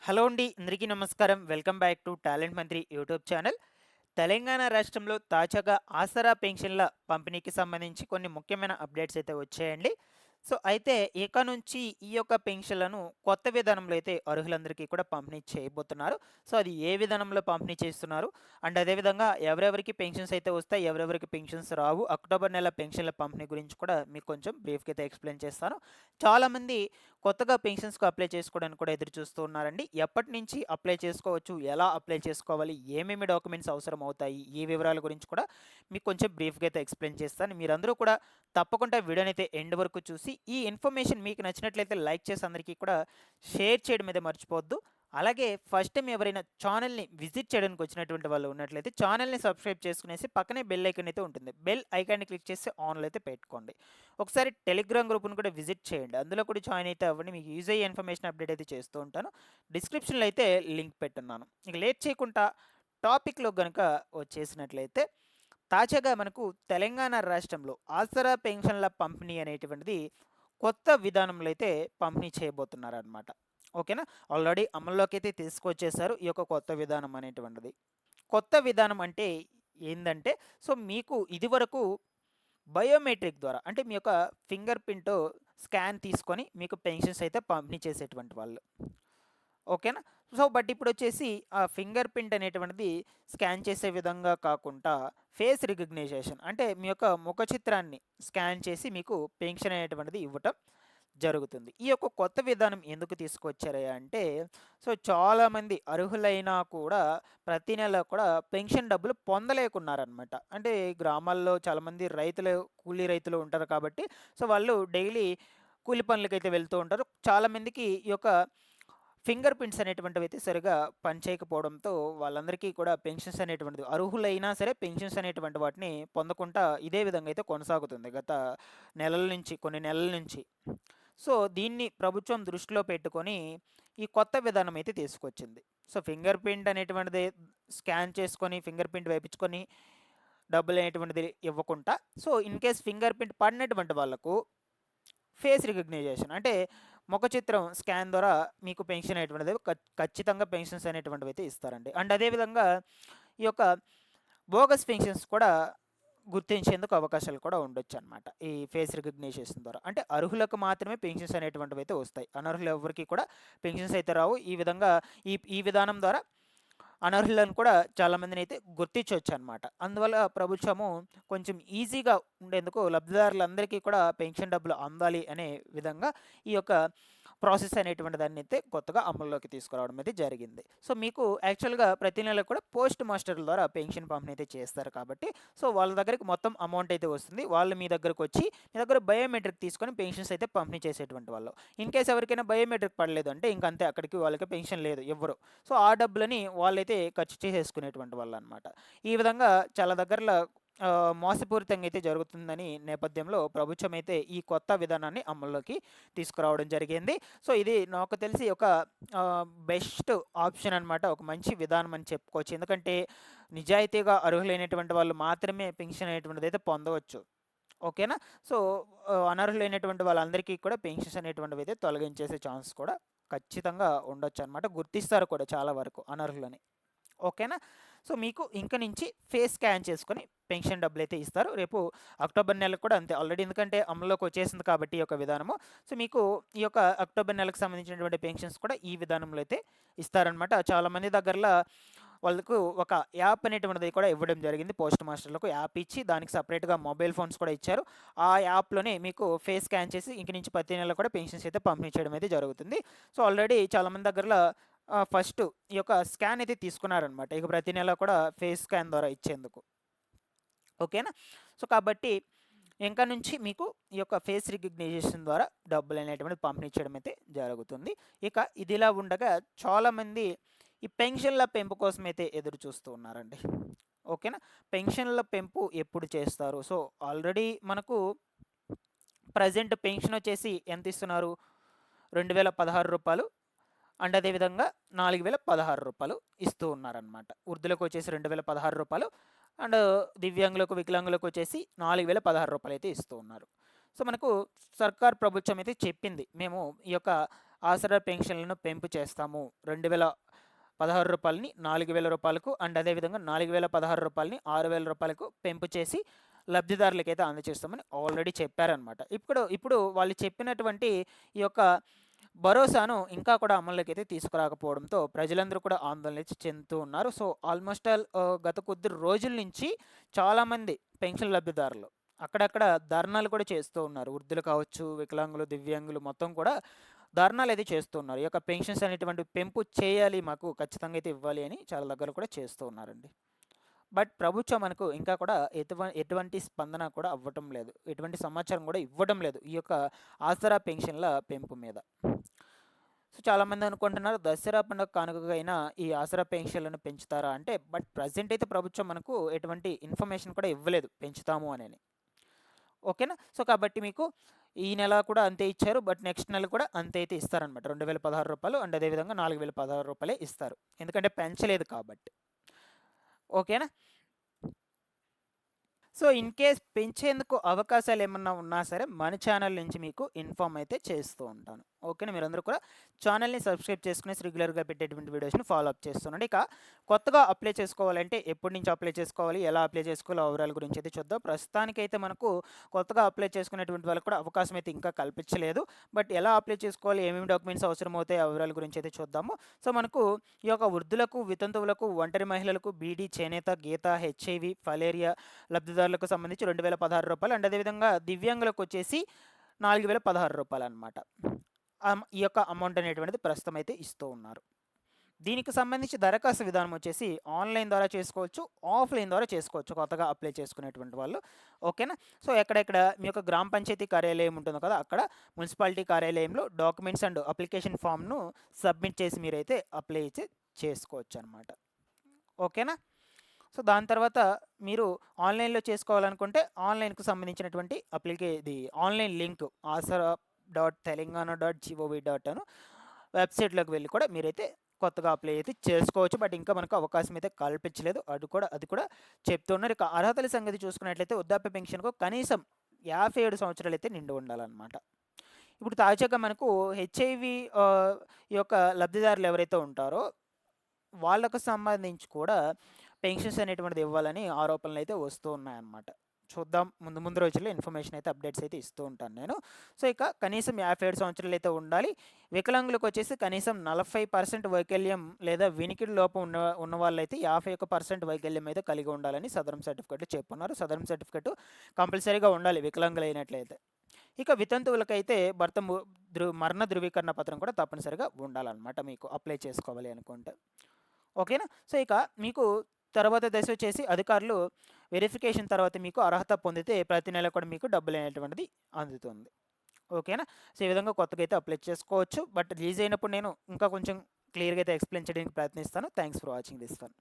Hello అండి. అందరికీ నమస్కారం. వెల్కమ్ బ్యాక్ టు టాలెంట్ మంత్రి యూట్యూబ్ ఛానల్. తెలంగాణ రాష్ట్రంలో తాజాగా ఆసరా పెన్షన్ల పంపిణీకి సంబంధించి కొన్ని ముఖ్యమైన అప్డేట్స్ అయితే వచ్చాయండి. సో, అయితే ఇక నుంచి ఈ యొక్క పెన్షన్‌లను కొత్త విధానంలో అయితే అర్హులందరికీ కూడా పంపిణీ చేయబోతున్నారు. సో, అది ఏ విధానంలో పంపిణీ చేస్తున్నారు? అండ్ అదేవిధంగా ఎవరెవరికి పెన్షన్స్ అయితే వస్తాయి, ఎవరెవరికి పెన్షన్స్ రావు, అక్టోబర్ నెల పెన్షన్ల పంపిణీ గురించి కూడా మీకు కొంచెం బ్రీఫ్‌గా అయితే ఎక్స్‌ప్లెయిన్ చేస్తాను. చాలామంది కొత్తగా పెన్షన్స్‌కి అప్లై చేసుకోవడానికి కూడా ఎదురు చూస్తూ ఉన్నారండి. ఎప్పటి నుంచి అప్లై చేసుకోవచ్చు? ఎలా అప్లై చేసుకోవాలి? ఏమేమి డాక్యుమెంట్స్ అవసరం అవుతాయి? ఈ వివరాల గురించి కూడా మీకు కొంచెం బ్రీఫ్‌గా అయితే ఎక్స్‌ప్లెయిన్ చేస్తాను. మీరందరూ కూడా తప్పకుండా వీడియోనైతే ఎండ్ వరకు చూసి, ఈ ఇన్ఫర్మేషన్ మీకు నచ్చినట్లయితే లైక్ చేసి అందరికీ కూడా షేర్ చేయడం అయితే మర్చిపోవద్దు. అలాగే ఫస్ట్ టైం ఎవరైనా ఛానల్‌ని విజిట్ చేయడానికి వచ్చినటువంటి వాళ్ళు ఉన్నట్లయితే ఛానల్‌ని సబ్స్క్రైబ్ చేసుకునేసి పక్కనే బెల్ ఐకాన్ అయితే ఉంటుంది. బెల్ ఐకాన్‌ని క్లిక్ చేసి ఆన్‌లో అయితే పెట్టుకోండి. ఒకసారి టెలిగ్రామ్ గ్రూప్‌ని కూడా విజిట్ చేయండి. అందులో కూడా జాయిన్ అయితే అవ్వండి. మీకు యూజ్ అయ్యే ఇన్ఫర్మేషన్ అప్డేట్ అయితే చేస్తూ ఉంటాను. డిస్క్రిప్షన్‌లో అయితే లింక్ పెట్టున్నాను. ఇక లేట్ చేయకుండా టాపిక్‌లో గనుక వచ్చేసినట్లయితే తాజాగా మనకు తెలంగాణ రాష్ట్రంలో ఆసరా పెన్షన్ల పంపిణీ అనేటువంటిది కొత్త విధానంలో అయితే పంపిణీ చేయబోతున్నారనమాట. ఓకేనా? ఆల్రెడీ అమల్లోకి అయితే తీసుకొచ్చేసారు ఈ యొక్క కొత్త విధానం అనేటువంటిది. కొత్త విధానం అంటే ఏందంటే, సో మీకు ఇదివరకు బయోమెట్రిక్ ద్వారా అంటే మీ యొక్క ఫింగర్ ప్రింట్ స్కాన్ తీసుకొని మీకు పెన్షన్స్ అయితే పంపిణీ చేసేటువంటి వాళ్ళు. ఓకేనా? సో, బట్ ఇప్పుడొచ్చేసి ఆ ఫింగర్ ప్రింట్ అనేటువంటిది స్కాన్ చేసే విధంగా కాకుండా ఫేస్ రికగ్నైజేషన్ అంటే మీ యొక్క ముఖ చిత్రాన్ని స్కాన్ చేసి మీకు పెన్షన్ అనేటువంటిది ఇవ్వటం జరుగుతుంది. ఈ యొక్క కొత్త విధానం ఎందుకు తీసుకొచ్చారయ్యా అంటే, సో చాలామంది అర్హులైనా కూడా ప్రతి నెల కూడా పెన్షన్ డబ్బులు పొందలేకున్నారనమాట. అంటే గ్రామాల్లో చాలామంది రైతులు, కూలీ రైతులు ఉంటారు కాబట్టి, సో వాళ్ళు డైలీ కూలి పనులకైతే వెళ్తూ ఉంటారు. చాలామందికి ఈ యొక్క ఫింగర్ ప్రింట్స్ అనేటువంటివైతే సరిగ్గా పనిచేయకపోవడంతో వాళ్ళందరికీ కూడా పెన్షన్స్ అనేటువంటిది అర్హులైనా సరే పెన్షన్స్ అనేటువంటి వాటిని పొందకుండా ఇదే విధంగా అయితే కొనసాగుతుంది గత నెలల నుంచి, కొన్ని నెలల నుంచి. సో, దీన్ని ప్రభుత్వం దృష్టిలో పెట్టుకొని ఈ కొత్త విధానం అయితే తీసుకొచ్చింది. సో, ఫింగర్ ప్రింట్ అనేటువంటిది స్కాన్ చేసుకొని, ఫింగర్ ప్రింట్ వేపించుకొని డబ్బులనేటువంటిది ఇవ్వకుండా, so, in case finger print పడినటువంటి వాళ్ళకు ఫేస్ రికగ్నైజేషన్ అంటే ముఖ చిత్రం స్కాన్ ద్వారా మీకు పెన్షన్ అనేటువంటిది ఖచ్చితంగా పెన్షన్స్ అనేటువంటివి అయితే ఇస్తారండి. అండ్ అదేవిధంగా ఈ యొక్క బోగస్ పెన్షన్స్ కూడా గుర్తించేందుకు అవకాశాలు కూడా ఉండొచ్చనమాట. ఈ ఫేస్ రికగ్నిషన్ ద్వారా. అంటే అర్హులకు మాత్రమే పెన్షన్స్ అనేటువంటివి అయితే వస్తాయి. అనర్హులు ఎవ్వరికీ కూడా పెన్షన్స్ అయితే రావు. ఈ విధంగా ఈ విధానం ద్వారా అనర్హులను కూడా చాలామందినైతే గుర్తించొచ్చనమాట. అందువల్ల ప్రభుత్వము కొంచెం ఈజీగా ఉండేందుకు లబ్ధిదారులందరికీ కూడా పెన్షన్ డబ్బులు అందాలి అనే విధంగా ఈ యొక్క ప్రాసెస్ అనేటువంటి దాన్నైతే కొత్తగా అమల్లోకి తీసుకురావడం అయితే జరిగింది. సో, మీకు యాక్చువల్‌గా ప్రతి నెల కూడా పోస్ట్ మాస్టర్‌ల ద్వారా పెన్షన్ పంపిణీ అయితే చేస్తారు కాబట్టి, సో, వాళ్ళ దగ్గరికి మొత్తం అమౌంట్ అయితే వస్తుంది. వాళ్ళు మీ దగ్గరకొచ్చి మీ దగ్గర బయోమెట్రిక్ తీసుకొని పెన్షన్స్ అయితే పంపిణీ చేసేటువంటి వాళ్ళు. ఇన్ కేస్ ఎవరికైనా బయోమెట్రిక్ పడలేదు అంటే ఇంకంతే అక్కడికి వాళ్ళకి పెన్షన్ లేదు ఇవ్వరు. సో, ఆ డబ్బులని వాళ్ళైతే ఖర్చు చేసేసుకునేటువంటి వాళ్ళనమాట. ఈ విధంగా చాలా దగ్గరలో మోసపూరితంగా అయితే జరుగుతుందని నేపథ్యంలో ప్రభుత్వం అయితే ఈ కొత్త విధానాన్ని అమల్లోకి తీసుకురావడం జరిగింది. సో, ఇది నాకు తెలిసి ఒక బెస్ట్ ఆప్షన్ అనమాట. ఒక మంచి విధానం అని చెప్పుకోవచ్చు. ఎందుకంటే నిజాయితీగా అర్హులైనటువంటి వాళ్ళు మాత్రమే పెన్షన్ అనేటువంటిదైతే పొందవచ్చు. ఓకేనా? సో, అనర్హులైనటువంటి వాళ్ళందరికీ కూడా పెన్షన్స్ అనేటువంటివైతే తొలగించేసే ఛాన్స్ కూడా ఖచ్చితంగా ఉండొచ్చనమాట. గుర్తిస్తారు కూడా చాలా వరకు అనర్హులని. ఓకేనా? సో, మీకు ఇంక నుంచి ఫేస్ స్కాన్ చేసుకొని పెన్షన్ డబ్బులైతే ఇస్తారు. రేపు అక్టోబర్ నెలకు కూడా అంతే. ఆల్రెడీ ఎందుకంటే అమల్లోకి వచ్చేసింది కాబట్టి ఈ యొక్క విధానము. సో, మీకు ఈ యొక్క అక్టోబర్ నెలకు సంబంధించినటువంటి పెన్షన్స్ కూడా ఈ విధానంలో అయితే ఇస్తారనమాట. చాలామంది దగ్గరల వాళ్ళకు ఒక యాప్ అనేటువంటిది కూడా ఇవ్వడం జరిగింది. పోస్ట్ మాస్టర్‌లకు యాప్ ఇచ్చి దానికి సెపరేట్‌గా మొబైల్ ఫోన్స్ కూడా ఇచ్చారు. ఆ యాప్‌లోనే మీకు ఫేస్ స్కాన్ చేసి ఇంక నుంచి ప్రతి నెల కూడా పెన్షన్స్ అయితే పంపిణీ చేయడం అయితే జరుగుతుంది. సో, ఆల్రెడీ చాలామంది దగ్గరల ఫస్టు ఈ యొక్క స్కాన్ అయితే తీసుకున్నారనమాట. ఇక ప్రతి నెల కూడా ఫేస్ స్కాన్ ద్వారా ఇచ్చేందుకు. ఓకేనా? సో, కాబట్టి ఇంక నుంచి మీకు ఈ యొక్క ఫేస్ రికగ్నిషన్ ద్వారా డబ్బులనేటువంటిది పంపిణీ చేయడం అయితే జరుగుతుంది. ఇక ఇదిలా ఉండగా చాలామంది ఈ పెన్షన్‌ల పెంపు కోసమైతే ఎదురు చూస్తూ ఉన్నారండి. ఓకేనా? పెన్షన్‌ల పెంపు ఎప్పుడు చేస్తారు? సో, ఆల్రెడీ మనకు ప్రెజెంట్ పెన్షనొచ్చేసి ఎంతిస్తున్నారు? రూ. 2016 అండ్ అదేవిధంగా రూ. 4016 ఇస్తూ ఉన్నారనమాట. వృద్ధులకొచ్చేసి రూ. 2016 అండ్ దివ్యాంగులకు, వికలాంగులకు వచ్చేసి రూ. 4016 అయితే ఇస్తూ ఉన్నారు. సో, మనకు సర్కార్ ప్రభుత్వం అయితే చెప్పింది. మేము ఈ యొక్క ఆసరా పెన్షన్లను పెంపు చేస్తాము. 2016 రూపాయలని 4000 రూపాయలకు అండ్ అదేవిధంగా 4016 రూపాయలని 6000 రూపాయలకు పెంపు చేసి లబ్ధిదారులకైతే అందజేస్తామని ఆల్రెడీ చెప్పారనమాట. ఇప్పుడు వాళ్ళు చెప్పినటువంటి ఈ యొక్క భరోసాను ఇంకా కూడా అమల్లోకి అయితే తీసుకురాకపోవడంతో ప్రజలందరూ కూడా ఆందోళన అయితే చెందుతూ ఉన్నారు. సో ఆల్మోస్ట్ ఆల్ గత కొద్ది రోజుల నుంచి చాలామంది పెన్షన్ లబ్ధిదారులు అక్కడక్కడ ధర్నాలు కూడా చేస్తూ ఉన్నారు. వృద్ధులు కావచ్చు, వికలాంగులు, దివ్యాంగులు మొత్తం కూడా ధర్నాలు అయితే చేస్తూ ఉన్నారు. ఈ యొక్క పెన్షన్స్ అనేటువంటి పెంపు చేయాలి, మాకు ఖచ్చితంగా అయితే ఇవ్వాలి అని చాలా దగ్గర కూడా చేస్తూ ఉన్నారండి. బట్ ప్రభుత్వం మనకు ఇంకా కూడా ఎటువంటి స్పందన కూడా అవ్వటం లేదు, ఎటువంటి సమాచారం కూడా ఇవ్వడం లేదు ఈ యొక్క ఆసరా పెన్షన్ల పెంపు మీద. సో చాలామంది అనుకుంటున్నారు దసరా పండుగ కానుకగా అయినా ఈ ఆసరా పెన్షన్లను పెంచుతారా అంటే, బట్ ప్రజెంట్ అయితే ప్రభుత్వం మనకు ఎటువంటి ఇన్ఫర్మేషన్ కూడా ఇవ్వలేదు పెంచుతాము అని. ఓకేనా. సో కాబట్టి మీకు ఈ నెల కూడా అంతే ఇచ్చారు, బట్ నెక్స్ట్ నెల కూడా అంతే అయితే ఇస్తారనమాట. 2016 రూపాయలు అండ్ అదేవిధంగా 4016 రూపాయలే ఇస్తారు, ఎందుకంటే పెంచలేదు కాబట్టి. ఓకేనా. సో ఇన్ కేస్ పెంచేందుకు అవకాశాలు ఏమన్నా ఉన్నా సరే మన ఛానల్ నుంచి మీకు ఇన్ఫామ్ అయితే చేస్తూ ఉంటాను. ఓకేనా. మీరందరూ కూడా ఛానల్ని సబ్స్క్రైబ్ చేసుకుని రెగ్యులర్గా పెట్టేటువంటి వీడియోస్ని ఫాలో అప్ చేస్తుండండి. ఇక కొత్తగా అప్లై చేసుకోవాలంటే ఎప్పటి నుంచి అప్లై చేసుకోవాలి, ఎలా అప్లై చేసుకోవాలి, ఓవరాల్ గురించి అయితే చూద్దాం. ప్రస్తుతానికైతే మనకు కొత్తగా అప్లై చేసుకునేటువంటి వాళ్ళకి కూడా అవకాశం అయితే ఇంకా కల్పించలేదు. బట్ ఎలా అప్లై చేసుకోవాలి, ఏమేమి డాక్యుమెంట్స్ అవసరం అవుతాయి, ఓవరాల్ గురించి అయితే చూద్దాము. సో మనకు ఈ యొక్క వృద్ధులకు, వితంతువులకు, ఒంటరి మహిళలకు, బీడీ, చేనేత, గీత, హెచ్ఐవి, ఫలేరియా లబ్ధిదారులకు సంబంధించి 2016 రూపాయలు అండ్ అదేవిధంగా దివ్యాంగులకు వచ్చేసి 4016 రూపాయలు అనమాట. ఈ యొక్క అమౌంట్ అనేటువంటిది ప్రస్తుతం అయితే ఇస్తూ ఉన్నారు. దీనికి సంబంధించి దరఖాస్తు విధానం వచ్చేసి ఆన్లైన్ ద్వారా చేసుకోవచ్చు, ఆఫ్లైన్ ద్వారా చేసుకోవచ్చు కొత్తగా అప్లై చేసుకునేటువంటి వాళ్ళు. ఓకేనా. సో ఎక్కడెక్కడ మీ యొక్క గ్రామ పంచాయతీ కార్యాలయం ఉంటుందో కదా, అక్కడ మున్సిపాలిటీ కార్యాలయంలో డాక్యుమెంట్స్ అండ్ అప్లికేషన్ ఫామ్ను సబ్మిట్ చేసి మీరైతే అప్లై చేసుకోవచ్చు అనమాట. ఓకేనా. సో దాని తర్వాత మీరు ఆన్లైన్లో చేసుకోవాలనుకుంటే ఆన్లైన్కు సంబంధించినటువంటి ఇది ఆన్లైన్ లింక్ asara.telangana.gov.in వెబ్సైట్లోకి వెళ్ళి కూడా మీరైతే కొత్తగా అప్లై అయితే చేసుకోవచ్చు. బట్ ఇంకా మనకు అవకాశం అయితే కల్పించలేదు, అది కూడా చెప్తున్నారు. ఇక అర్హతల సంగతి చూసుకున్నట్లయితే వృద్ధాప్య పెన్షన్కు కనీసం 57 సంవత్సరాలు అయితే నిండి ఉండాలన్నమాట. ఇప్పుడు తాజాగా మనకు హెచ్ఐవి ఈ యొక్క లబ్ధిదారులు ఎవరైతే ఉంటారో వాళ్ళకు సంబంధించి కూడా పెన్షన్స్ అనేటువంటిది ఇవ్వాలని ఆరోపణలు అయితే వస్తూ ఉన్నాయన్నమాట. చూద్దాం, ముందు రోజుల్లో ఇన్ఫర్మేషన్ అయితే అప్డేట్స్ అయితే ఇస్తూ ఉంటాను నేను. సో ఇక కనీసం 57 సంవత్సరాలు అయితే ఉండాలి. వికలాంగులకు వచ్చేసి కనీసం 40% వైకల్యం లేదా వినికిడి లోపం ఉన్న వాళ్ళైతే 51% వైకల్యం అయితే కలిగి ఉండాలని సదరం సర్టిఫికెట్ చెప్పున్నారు. సదరం సర్టిఫికెట్ కంపల్సరీగా ఉండాలి వికలాంగులు అయినట్లయితే. ఇక వితంతువులకైతే మరణ ధృవీకరణ పత్రం కూడా తప్పనిసరిగా ఉండాలన్నమాట మీకు అప్లై చేసుకోవాలి అనుకుంటే. ఓకేనా. సో ఇక మీకు తర్వాత దశ వచ్చేసి అధికారులు వెరిఫికేషన్ తర్వాత మీకు అర్హత పొందితే ప్రతి నెల కూడా మీకు డబ్బులు అనేటువంటిది అందుతుంది. ఓకేనా. సో ఈ విధంగా కొత్తగా అయితే అప్లై చేసుకోవచ్చు. బట్ రిలీజ్ అయినప్పుడు నేను ఇంకా కొంచెం క్లియర్గా అయితే ఎక్స్ప్లెయిన్ చేయడానికి ప్రయత్నిస్తాను. Thanks for watching this one.